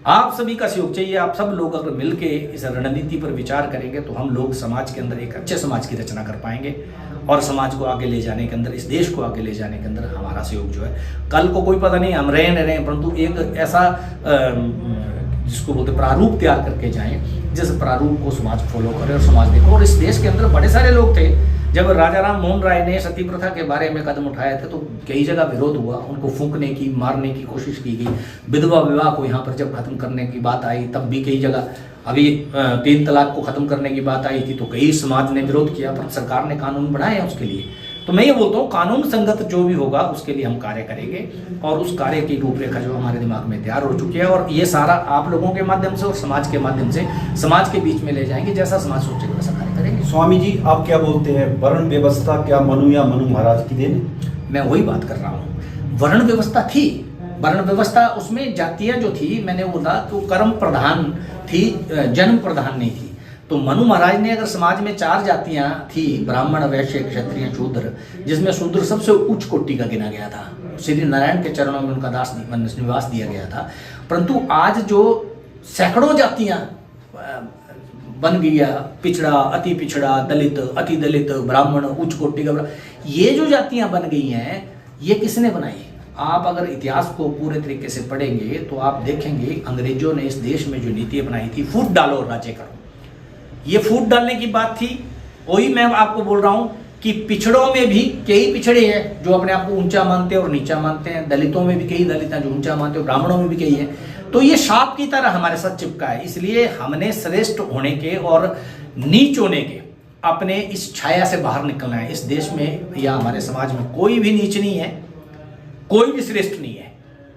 आप सभी का सहयोग चाहिए। आप सब लोग अगर मिलके इस रणनीति पर विचार करेंगे तो हम लोग समाज के अंदर एक अच्छे समाज की रचना कर पाएंगे, और समाज को आगे ले जाने के अंदर, इस देश को आगे ले जाने के अंदर हमारा सहयोग जो है, कल को कोई पता नहीं हम रहे न रहे, परंतु एक ऐसा जिसको बोलते प्रारूप तैयार करके जाएं, जिस प्रारूप को समाज फॉलो करे और समाज देखो। और इस देश के अंदर बड़े सारे लोग थे, जब राजा राम मोहन राय ने सती प्रथा के बारे में कदम उठाए थे तो कई जगह विरोध हुआ, उनको फूंकने की, मारने की कोशिश की गई। विधवा विवाह को यहाँ पर जब खत्म करने की बात आई तब भी कई जगह, अभी 3 तलाक को खत्म करने की बात आई थी तो कई समाज ने विरोध किया, पर सरकार ने कानून बनाए हैं उसके लिए। तो मैं ये बोलता हूँ कानून संगत जो भी होगा उसके लिए हम कार्य करेंगे, और उस कार्य की रूपरेखा जो हमारे दिमाग में तैयार हो चुकी है, और ये सारा आप लोगों के माध्यम से और समाज के माध्यम से समाज के बीच में ले जाएंगे। जैसा समाज सोचेगा वैसा कार्य करेंगे। स्वामी जी आप क्या बोलते हैं, वर्ण व्यवस्था क्या मनु या मनु महाराज की देन? मैं वही बात कर रहा हूँ, वर्ण व्यवस्था थी, वर्ण व्यवस्था उसमें जातियां जो थी, मैंने बोला तो कर्म प्रधान थी, जन्म प्रधान नहीं थी। तो मनु महाराज ने अगर समाज में 4 जातियां थी, ब्राह्मण, वैश्य, क्षत्रिय, शूद्र, जिसमें शूद्र सबसे उच्च कोटि का गिना गया था, श्री नारायण के चरणों में उनका निवास दिया गया था। परंतु आज जो सैकड़ों जातियां बन गया, पिछड़ा, अति पिछड़ा, दलित, अति दलित, ब्राह्मण, उच्च कोटि का, ये जो जातियां बन गई हैं ये किसने बनाई? आप अगर इतिहास को पूरे तरीके से पढ़ेंगे तो आप देखेंगे अंग्रेजों ने इस देश में जो नीति अपनाई थी, फूट डालो और राज्य करो, ये फूट डालने की बात थी। वही मैं आपको बोल रहा हूं कि पिछड़ों में भी कई पिछड़े हैं जो अपने आप को ऊंचा मानते हैं और नीचा मानते हैं, दलितों में भी कई दलित हैं जो ऊंचा मानते हैं, ब्राह्मणों में भी कई हैं। तो ये सांप की तरह हमारे साथ चिपका है। इसलिए हमने श्रेष्ठ होने के और नीच होने के अपने इस छाया से बाहर निकलना है। इस देश में या हमारे समाज में कोई भी नीच नहीं है, कोई भी श्रेष्ठ नहीं है।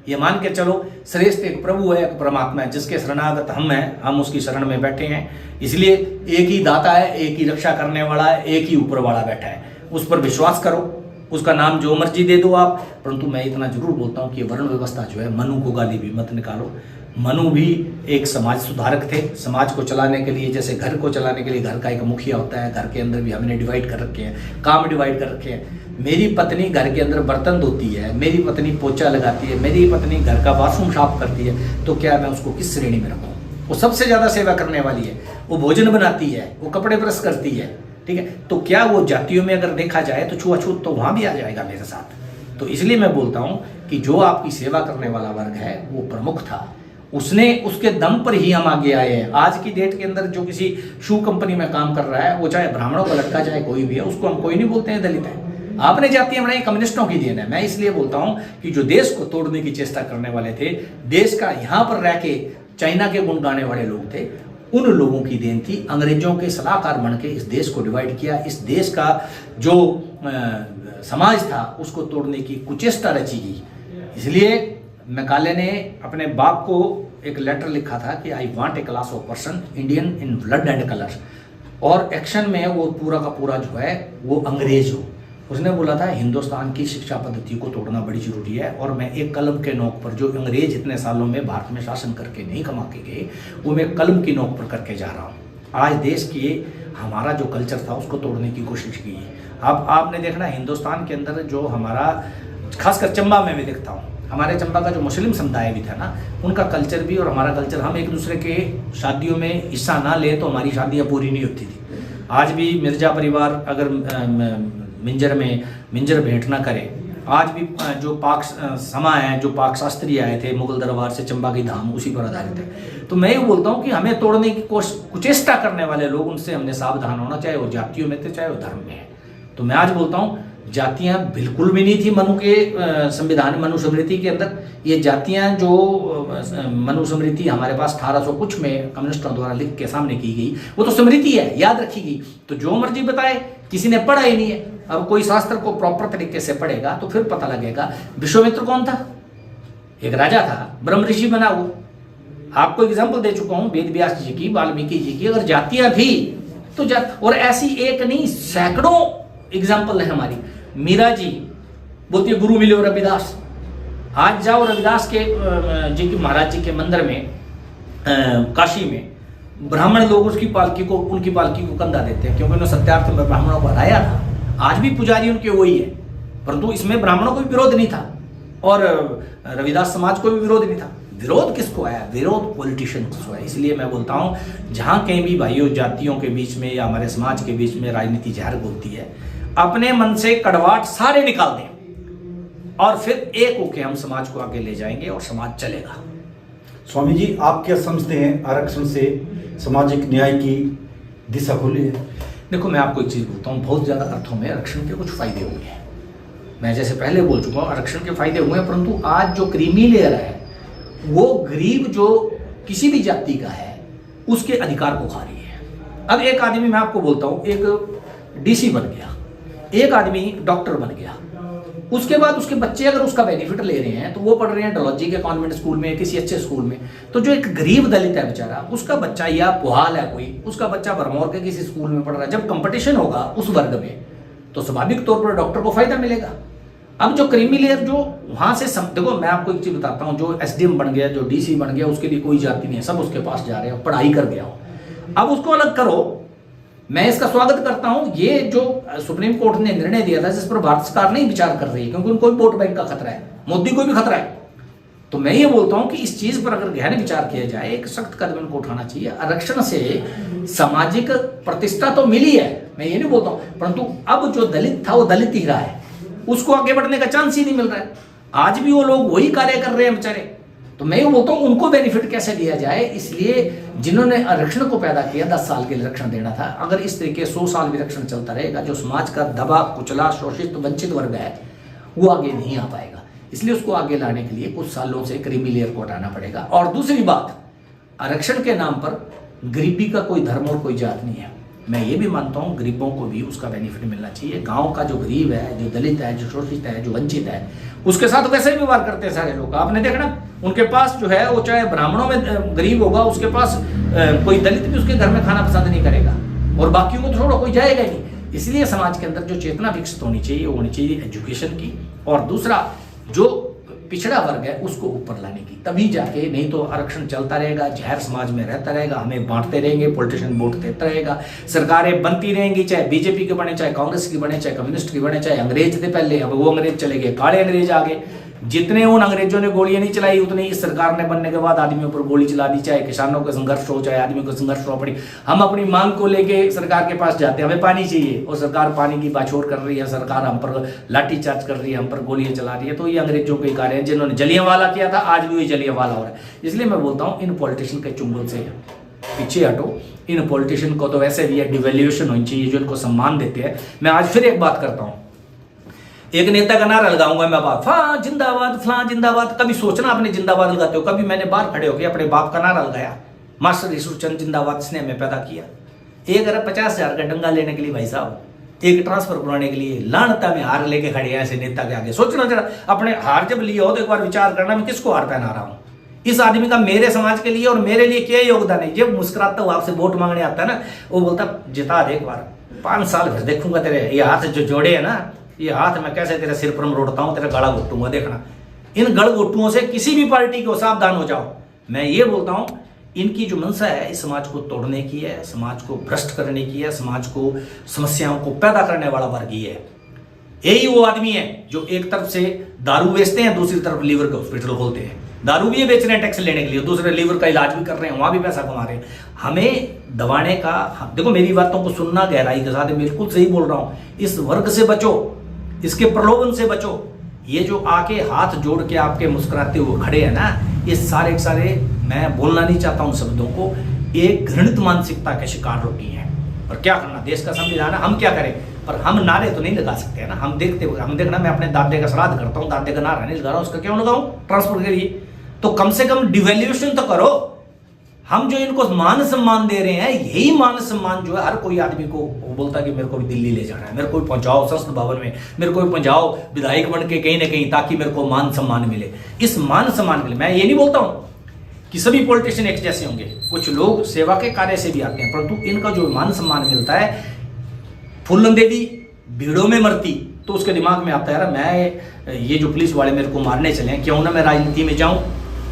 ये मान के चलो श्रेष्ठ एक प्रभु है, एक परमात्मा है, जिसके शरणागत हम हैं, हम उसकी शरण में बैठे हैं। इसलिए एक ही दाता है, एक ही रक्षा करने वाला है, एक ही ऊपर वाला बैठा है। उस पर विश्वास करो, उसका नाम जो मर्जी दे दो आप। परंतु मैं इतना जरूर बोलता हूँ कि वर्ण व्यवस्था जो है, मनु को गाली भी मत निकालो। मनु भी एक समाज सुधारक थे। समाज को चलाने के लिए, जैसे घर को चलाने के लिए घर का एक मुखिया होता है, घर के अंदर भी हमने डिवाइड कर रखे हैं, काम डिवाइड कर रखे हैं। मेरी पत्नी घर के अंदर बर्तन धोती है, मेरी पत्नी पोछा लगाती है, मेरी पत्नी घर का बाथरूम साफ करती है, तो क्या मैं उसको किस श्रेणी में रखूँ? वो सबसे ज़्यादा सेवा करने वाली है, वो भोजन बनाती है, वो कपड़े प्रेस करती है, ठीक है। तो क्या वो जातियों में अगर देखा जाए तो छुआछूत तो वहाँ भी आ जाएगा मेरे साथ। तो इसलिए मैं बोलता हूँ कि जो आपकी सेवा करने वाला वर्ग है वो प्रमुख था, उसने, उसके दम पर ही हम आगे आए हैं। आज की डेट के अंदर जो किसी शू कंपनी में काम कर रहा है, वो चाहे ब्राह्मणों का लड़का चाहे कोई भी है, उसको हम कोई नहीं बोलते हैं दलित है। आपने जातियां बनाई, कम्युनिस्टों की देन है। मैं इसलिए बोलता हूं कि जो देश को तोड़ने की चेष्टा करने वाले थे, देश का यहां पर रह के चाइना के गुण गाने वाले लोग थे, उन लोगों की देन थी। अंग्रेजों के सलाहकार बन के इस देश को डिवाइड किया। इस देश का जो समाज था उसको तोड़ने की कुचेष्टा रची गई। इसलिए मैकाले ने अपने बाप को एक लेटर लिखा था कि I want a class of person Indian in blood and colour, और एक्शन में वो पूरा का पूरा जो है वो अंग्रेज हो। उसने बोला था हिंदुस्तान की शिक्षा पद्धति को तोड़ना बड़ी जरूरी है, और मैं एक कलम के नोक पर, जो अंग्रेज इतने सालों में भारत में शासन करके नहीं कमा के गए, वो मैं कलम की नोक पर करके जा रहा हूँ। आज देश की हमारा जो कल्चर था उसको तोड़ने की कोशिश की है। अब आपने देखना हिंदुस्तान के अंदर जो हमारा, खासकर चंबा में मैं देखता हूँ, हमारे चंबा का जो मुस्लिम समुदाय भी था ना, उनका कल्चर भी और हमारा कल्चर, हम एक दूसरे के शादियों में हिस्सा ना ले तो हमारी शादियाँ पूरी नहीं होती थी। आज भी मिर्जा परिवार अगर मिंजर भेंट ना करे, आज भी जो पाक समा है, जो पाक शास्त्री आए थे मुगल दरबार से, चंबा की धाम उसी पर आधारित है। तो मैं ये बोलता हूँ कि हमें तोड़ने की कुचेष्टा करने वाले लोग, उनसे हमने सावधान होना, चाहे वो जातियों में थे चाहे वो धर्म में है। तो मैं आज बोलता हूँ जातियां बिल्कुल भी नहीं थी मनु के संविधान, मनुस्मृति के अंदर। ये जातियां जो मनुस्मृति हमारे पास 1800 कुछ में कम्युनिस्टों द्वारा लिख के सामने की गई, वो तो स्मृति है, याद रखी गई। तो जो मर्जी बताए, किसी ने पढ़ा ही नहीं है। अब कोई शास्त्र को प्रॉपर तरीके से पढ़ेगा तो फिर पता लगेगा विश्वामित्र कौन था, एक राजा था, ब्रह्म ऋषि बना वो। आपको एग्जाम्पल दे चुका हूं वेद व्यास जी की, वाल्मीकि जी की। अगर जातियां थी तो और ऐसी एक नहीं सैकड़ों एग्जाम्पल है हमारी। मीरा जी बोलती है गुरु मिले हो रविदास। आज जाओ रविदास के जी की महाराज जी के मंदिर में काशी में, ब्राह्मण लोग उसकी पालकी को, उनकी पालकी को कंधा देते हैं क्योंकि उन्होंने सत्यार्थ में ब्राह्मणों को हराया था। आज भी पुजारी उनके वही है, परंतु इसमें ब्राह्मणों को भी विरोध नहीं था और रविदास समाज को भी विरोध नहीं था। विरोध किसको आया? विरोध पॉलिटिशियंस को आया। इसलिए मैं बोलता हूं जहां कहीं भी भाइयों जातियों के बीच में या हमारे समाज के बीच में राजनीति जहर बोलती है, अपने मन से कड़वाहट सारे निकाल दें और फिर एक होके हम समाज को आगे ले जाएंगे और समाज चलेगा। स्वामी जी, आप क्या समझते हैं आरक्षण से सामाजिक न्याय की दिशा खुली है? देखो, मैं आपको एक चीज बोलता हूँ, बहुत ज्यादा अर्थों में आरक्षण के कुछ फायदे हुए हैं। मैं जैसे पहले बोल चुका हूँ आरक्षण के फायदे हुए हैं, परंतु आज जो क्रीमी लेयर है वो गरीब जो किसी भी जाति का है उसके अधिकार को खा रही है। अब एक आदमी, मैं आपको बोलता हूँ, एक डीसी बन गया, एक आदमी डॉक्टर बन गया, उसके बाद उसके बच्चे अगर उसका बेनिफिट ले रहे हैं तो वो पढ़ रहे हैं डलहौजी के कॉन्वेंट स्कूल में, किसी अच्छे स्कूल में, तो जो एक गरीब दलित है बेचारा, उसका बच्चा या पुहाल है कोई, उसका बच्चा भरमौर के किसी स्कूल में पढ़ रहा है, जब कंपटीशन होगा उस वर्ग में तो स्वाभाविक तौर पर डॉक्टर को फायदा मिलेगा। अब जो क्रीमी लेयर जो वहां से देखो, मैं आपको एक चीज बताता हूँ, जो एसडीएम बन गया, जो डीसी बन गया, उसके लिए कोई जाति नहीं है, सब उसके पास जा रहे हैं, पढ़ाई कर गया हो। अब उसको अलग करो, मैं इसका स्वागत करता हूं। ये जो सुप्रीम कोर्ट ने निर्णय दिया था जिस पर भारत सरकार नहीं विचार कर रही है क्योंकि उनको भी वोट बैंक का खतरा है, मोदी को भी खतरा है, तो मैं ये बोलता हूं कि इस चीज पर अगर गहन विचार किया जाए, एक सख्त कदम इनको उठाना चाहिए। आरक्षण से सामाजिक प्रतिष्ठा तो मिली है, मैं ये नहीं बोलता हूं, परंतु अब जो दलित था वो दलित ही रहा है, उसको आगे बढ़ने का चांस ही नहीं मिल रहा है। आज भी वो लोग वही कार्य कर रहे हैं बेचारे। तो मैं ये बोलता हूं उनको बेनिफिट कैसे दिया जाए। इसलिए जिन्होंने आरक्षण को पैदा किया, 10 साल के लिए आरक्षण देना था, अगर इस तरीके 100 साल भी आरक्षण चलता रहेगा, जो समाज का दबा कुचला शोषित वंचित वर्ग है वो आगे नहीं आ पाएगा। इसलिए उसको आगे लाने के लिए कुछ सालों से क्रीमी लेयर को हटाना पड़ेगा। और दूसरी बात, आरक्षण के नाम पर गरीबी का कोई धर्म और कोई जात नहीं है। मैं ये भी मानता हूँ गरीबों को भी उसका बेनिफिट मिलना चाहिए। गांव का जो गरीब है, जो दलित है, जो शोषित है, जो वंचित है, उसके साथ वैसे ही व्यवहार करते हैं सारे लोग। आपने देखना उनके पास जो है वो चाहे ब्राह्मणों में गरीब होगा, उसके पास कोई दलित भी उसके घर में खाना पसंद नहीं करेगा और बाकियों को तो छोड़ो, कोई जाएगा ही नहीं। इसलिए समाज के अंदर जो चेतना विकसित होनी चाहिए वो होनी चाहिए एजुकेशन की, और दूसरा जो पिछड़ा वर्ग है उसको ऊपर लाने की, तभी जाके, नहीं तो आरक्षण चलता रहेगा, जहर समाज में रहता रहेगा, हमें बांटते रहेंगे, पॉलिटिशियन वोट देता रहेगा, सरकारें बनती रहेंगी, चाहे बीजेपी की बने, चाहे कांग्रेस की बने, चाहे कम्युनिस्ट की बने, चाहे अंग्रेज थे पहले, अब वो अंग्रेज चले गए, काले अंग्रेज आ गए। जितने उन अंग्रेजों ने गोलियां नहीं चलाई उतनी इस सरकार ने बनने के बाद आदमियों पर गोली चला दी, चाहे किसानों का संघर्ष हो, चाहे आदमियों का संघर्ष हो। हम अपनी मांग को लेके सरकार के पास जाते हैं, हमें पानी चाहिए, और सरकार पानी की बाछोर कर रही है, सरकार हम पर लाठीचार्ज कर रही है, हम पर गोलियां चला रही है। तो ये अंग्रेजों के कार्य है जिन्होंने जलियांवाला किया था, आज भी वही जलियांवाला हो रहा है। इसलिए मैं बोलता हूँ इन पॉलिटिशियन के चुंगल से पीछे हटो। इन पॉलिटिशियन को तो वैसे भी डिवैल्यूएशन होनी चाहिए, जो इनको सम्मान देते हैं। मैं आज फिर एक बात करता हूँ, एक नेता का नारा लगाऊंगा मैं, बात फलां जिंदाबाद, फलां जिंदाबाद। कभी सोचना आपने जिंदाबाद लगाते हो? कभी मैंने बाहर खड़े होकर अपने बाप का नारा लगाया, मास्टर ईश्वरचंद जिंदाबाद, इसने हमें पैदा किया। 1,50,000 का डंगा लेने के लिए भाई साहब, एक ट्रांसफर करवाने के लिए लानता में हार लेके खड़े हैं ऐसे नेता के आगे। सोचना जरा, अपने हार जब लिया हो तो एक बार विचार करना, मैं किसको हार पहना रहा हूँ? इस आदमी का मेरे समाज के लिए और मेरे लिए क्या योगदान है? जब मुस्कुराता हुआ आपसे वोट मांगने आता है ना, वो बोलता जिता दे एक बार, 5 साल फिर देखूंगा तेरे ये हाथ जो जोड़े है ना, ये हाथ मैं कैसे तेरे सिर पर मरोड़ता हूं, तेरा गला घोटूंगा, देखना। इन गड़ घोटुओं से किसी भी पार्टी को सावधान हो जाओ। मैं ये बोलता हूं इनकी जो मंशा है इस समाज को तोड़ने की है, समाज को भ्रष्ट करने की है, समाज को समस्याओं को पैदा करने वाला वर्ग ही है। यही वो आदमी है जो एक तरफ से दारू बेचते हैं, दूसरी तरफ लीवर का हॉस्पिटल खोलते हैं। दारू भी बेच रहे हैं टैक्स लेने के लिए, दूसरे लीवर का इलाज भी कर रहे हैं, वहां भी पैसा कमा रहे हैं। हमें दबाने का, देखो मेरी बातों को सुनना गहराई के साथ, बिल्कुल सही बोल रहा हूं। इस वर्ग से बचो, इसके प्रलोभन से बचो। ये जो आके हाथ जोड़ के आपके मुस्कुराते हुए खड़े हैं ना, ये सारे के सारे, मैं बोलना नहीं चाहता हूं शब्दों को, एक घृणित मानसिकता के शिकार लोग हैं। और क्या करना, देश का संविधान है, हम क्या करें? पर हम नारे तो नहीं लगा सकते हैं ना। हम देखना, मैं अपने दादे का श्राद्ध करता हूँ, दादे का नारा नहीं लगा रहा हूँ, उसका क्यों लगाऊं ट्रांसपोर्ट के लिए? तो कम से कम डिवैल्यूएशन तो करो। हम जो इनको मान सम्मान दे रहे हैं, यही मान सम्मान जो है हर कोई आदमी को वो बोलता है कि मेरे को भी दिल्ली ले जाना है, मेरे को भी पहुंचाओ संसद भवन में, मेरे को भी पहुंचाओ विधायक बन के कहीं ना कहीं, ताकि मेरे को मान सम्मान मिले। इस मान सम्मान के लिए मैं ये नहीं बोलता हूं कि सभी पॉलिटिशियन एक जैसे होंगे, कुछ लोग सेवा के कार्य से भी आते हैं, परंतु इनका जो मान सम्मान मिलता है, फूलन देवी भीड़ों में मरती तो उसके दिमाग में आता है यार मैं ये जो पुलिस वाले मेरे को मारने चले हैं, क्यों ना मैं राजनीति में जाऊं,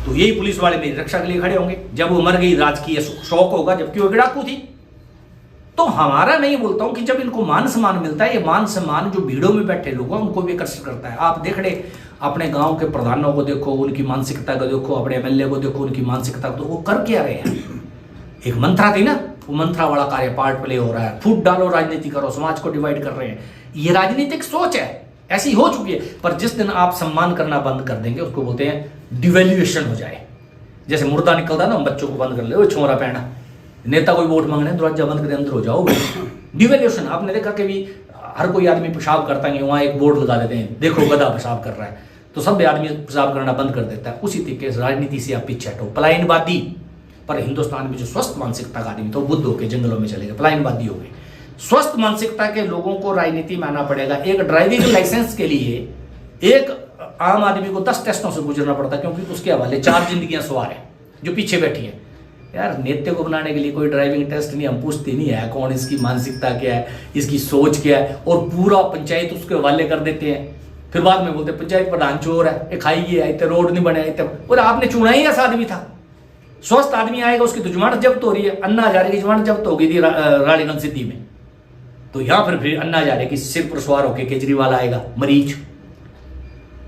तो यही पुलिस वाले मेरी रक्षा के लिए खड़े होंगे। जब वो मर गई राजकीय शौक होगा, जबकि वो गिड़ाकू थी। तो हमारा मैं ये बोलता हूं कि जब इनको मान सम्मान मिलता है, ये मान सम्मान जो भीड़ों में बैठे लोग हैं उनको भी आकर्षित करता है। आप देख रहे अपने गांव के प्रधानों को देखो, उनकी मानसिकता को देखो, अपने एमएलए को देखो, उनकी मानसिकता को, तो वो कर क्या रहे हैं। एक मंत्रा थी ना, वो मंत्रा वाला कार्य पार्ट प्ले हो रहा है, फूट डालो राजनीति करो, समाज को डिवाइड कर रहे हैं। ये राजनीतिक सोच है, ऐसी हो चुकी है। पर जिस दिन आप सम्मान करना बंद कर देंगे, उसको बोलते हैं डिवैल्यूएशन हो जाए। जैसे मुर्दा निकलता ना, हम बच्चों को बंद कर ले, वो छोरा पहना, नेता कोई वोट मांगने दरवाजा बंद करे, अंदर हो जाओ। डिवैल्यूएशन आपने देखा कि भी हर कोई आदमी पेशाब करता है, वहां एक बोर्ड लगा देते हैं, देखो गधा पेशाब कर रहा है, तो सब आदमी पेशाब करना बंद कर देता है। उसी तरीके से राजनीति से आप पीछे हटो, पलायनवादी। पर हिंदुस्तान में जो स्वस्थ मानसिकता का आदमी, तो बुद्ध होकर जंगलों में चले गए, पलायनवादी हो गए। स्वस्थ मानसिकता के लोगों को राजनीति में आना पड़ेगा। एक ड्राइविंग लाइसेंस के लिए एक आम आदमी को 10 टेस्टों से गुजरना पड़ता है, क्योंकि उसके हवाले 4 जिंदगियां सवार हैं जो पीछे बैठी हैं। यार नेता को बनाने के लिए कोई ड्राइविंग टेस्ट नहीं, हम पूछते नहीं है कौन, इसकी मानसिकता क्या है, इसकी सोच क्या है, और पूरा पंचायत उसके हवाले कर देते हैं। फिर बाद में बोलते पंचायत प्रधान चोर है, ये खाई है, इतने रोड नहीं बने, इतने, और आपने चुना ही ऐसा आदमी था। स्वस्थ आदमी आएगा, उसकी तो जमानत जब्त हो रही है। अन्ना हजारे की जमानत जब्त हो गई थी रानीगंज सिटी में, तो यहां फिर अन्ना हजारे की सिर पर सवार होकर केजरीवाल आएगा, मरीज।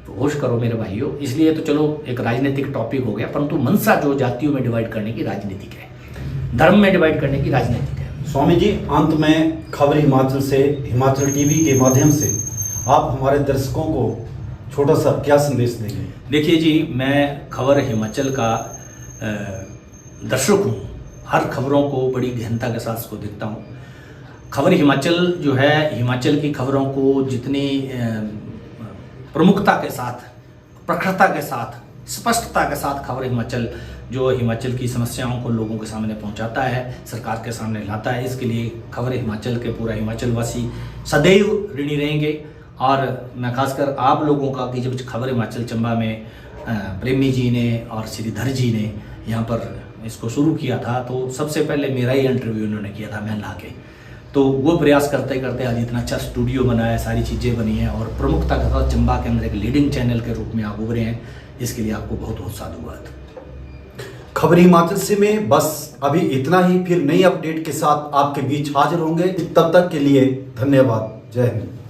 तो होश करो मेरे भाइयों। इसलिए तो चलो एक राजनीतिक टॉपिक हो गया, परंतु मनसा जो जातियों में डिवाइड करने की राजनीतिक है, धर्म में डिवाइड करने की राजनीतिक है। स्वामी जी, अंत में खबर हिमाचल से, हिमाचल टीवी के माध्यम से आप हमारे दर्शकों को छोटा सा क्या संदेश देंगे? देखिए जी, मैं खबर हिमाचल का दर्शक हूँ, हर खबरों को बड़ी गहनता के साथ उसको देखता हूँ। खबर हिमाचल जो है, हिमाचल की खबरों को जितनी प्रमुखता के साथ, प्रखरता के साथ, स्पष्टता के साथ खबर हिमाचल जो हिमाचल की समस्याओं को लोगों के सामने पहुंचाता है, सरकार के सामने लाता है, इसके लिए खबर हिमाचल के पूरा हिमाचल वासी सदैव ऋणी रहेंगे। और मैं खासकर आप लोगों का कि जब खबर हिमाचल चंबा में प्रेमी जी ने और श्रीधर जी ने यहाँ पर इसको शुरू किया था, तो सबसे पहले मेरा ही इंटरव्यू उन्होंने किया था, मैं ला के। तो वो प्रयास करते करते आज इतना अच्छा स्टूडियो बना है, सारी चीज़ें बनी हैं, और प्रमुखता के साथ चंबा के अंदर एक लीडिंग चैनल के रूप में आप उभरे हैं। इसके लिए आपको बहुत बहुत साधुवाद। खबर हिमाचल से में बस अभी इतना ही, फिर नई अपडेट के साथ आपके बीच हाजिर होंगे। तब तक के लिए धन्यवाद। जय हिंद।